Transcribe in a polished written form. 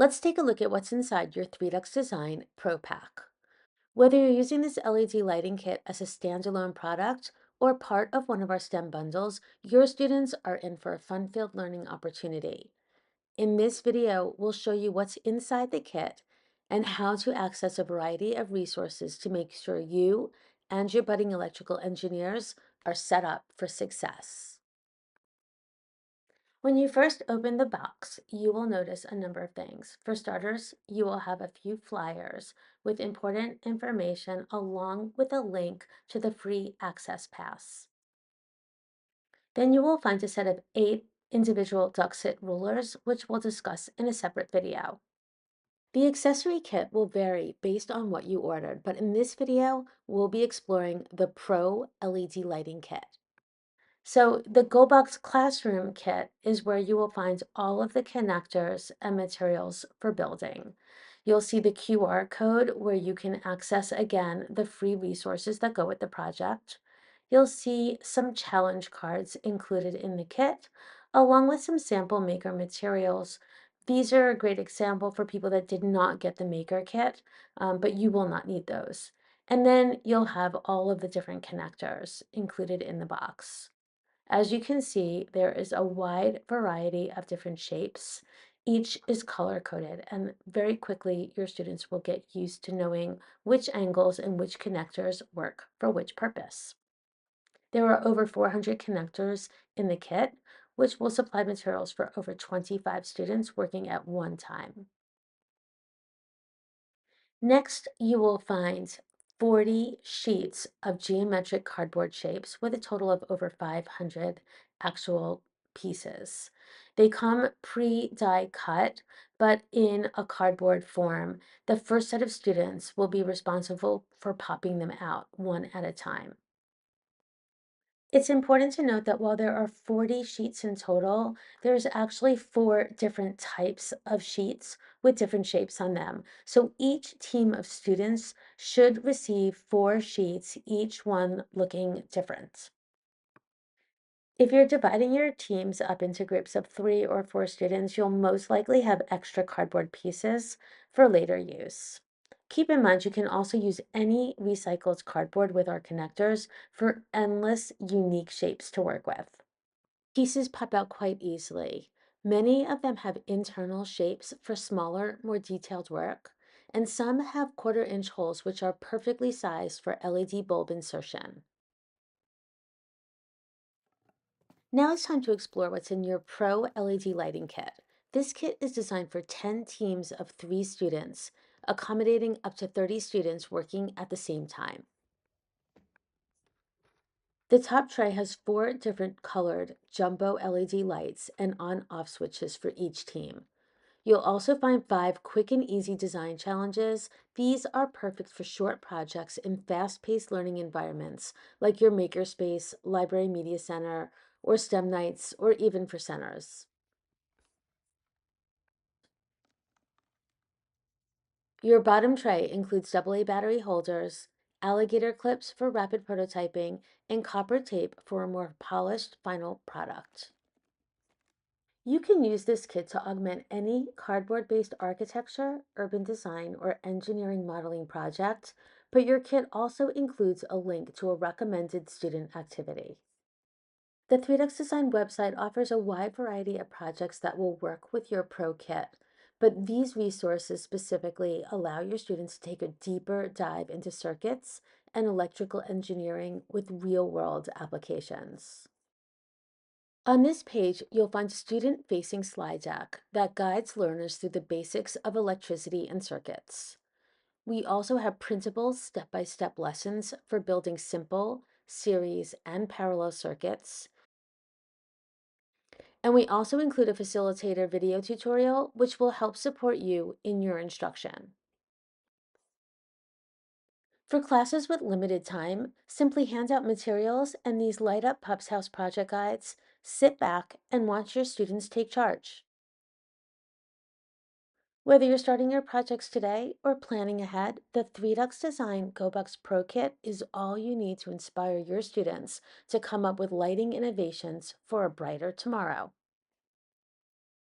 Let's take a look at what's inside your 3DuxDesign Pro Pack. Whether you're using this LED lighting kit as a standalone product or part of one of our STEM bundles, your students are in for a fun-filled learning opportunity. In this video, we'll show you what's inside the kit and how to access a variety of resources to make sure you and your budding electrical engineers are set up for success. When you first open the box, you will notice a number of things. For starters, you will have a few flyers with important information along with a link to the free access pass. Then you will find a set of 8 individual Duxit rulers, which we'll discuss in a separate video. The accessory kit will vary based on what you ordered, but in this video, we'll be exploring the Pro LED lighting kit. So the GoBbox Classroom Kit is where you will find all of the connectors and materials for building. You'll see the QR code where you can access again the free resources that go with the project. You'll see some challenge cards included in the kit, along with some sample maker materials. These are a great example for people that did not get the maker kit, but you will not need those. And then you'll have all of the different connectors included in the box. As you can see, there is a wide variety of different shapes. Each is color coded, and very quickly your students will get used to knowing which angles and which connectors work for which purpose. There are over 400 connectors in the kit, which will supply materials for over 25 students working at one time. Next, you will find 40 sheets of geometric cardboard shapes with a total of over 500 actual pieces. They come pre-die cut, but in a cardboard form. The first set of students will be responsible for popping them out one at a time. It's important to note that while there are 40 sheets in total, there's actually 4 different types of sheets with different shapes on them. So each team of students should receive 4 sheets, each one looking different. If you're dividing your teams up into groups of 3 or 4 students, you'll most likely have extra cardboard pieces for later use. Keep in mind, you can also use any recycled cardboard with our connectors for endless unique shapes to work with. Pieces pop out quite easily. Many of them have internal shapes for smaller, more detailed work, and some have 1/4 inch holes which are perfectly sized for LED bulb insertion. Now it's time to explore what's in your Pro LED lighting kit. This kit is designed for 10 teams of 3 students, accommodating up to 30 students working at the same time. The top tray has 4 different colored jumbo LED lights and on-off switches for each team. You'll also find 5 quick and easy design challenges. These are perfect for short projects in fast-paced learning environments like your makerspace, library media center, or STEM nights, or even for centers. Your bottom tray includes AA battery holders, alligator clips for rapid prototyping, and copper tape for a more polished final product. You can use this kit to augment any cardboard-based architecture, urban design, or engineering modeling project, but your kit also includes a link to a recommended student activity. The 3DuxDesign website offers a wide variety of projects that will work with your Pro kit, but these resources specifically allow your students to take a deeper dive into circuits and electrical engineering with real-world applications. On this page, you'll find a student-facing slide deck that guides learners through the basics of electricity and circuits. We also have printable step-by-step lessons for building simple, series, and parallel circuits. And we also include a facilitator video tutorial, which will help support you in your instruction. For classes with limited time, simply hand out materials and these light up Pups House project guides. Sit back and watch your students take charge. Whether you're starting your projects today or planning ahead, the 3DuxDesign GoBbox Pro Kit is all you need to inspire your students to come up with lighting innovations for a brighter tomorrow.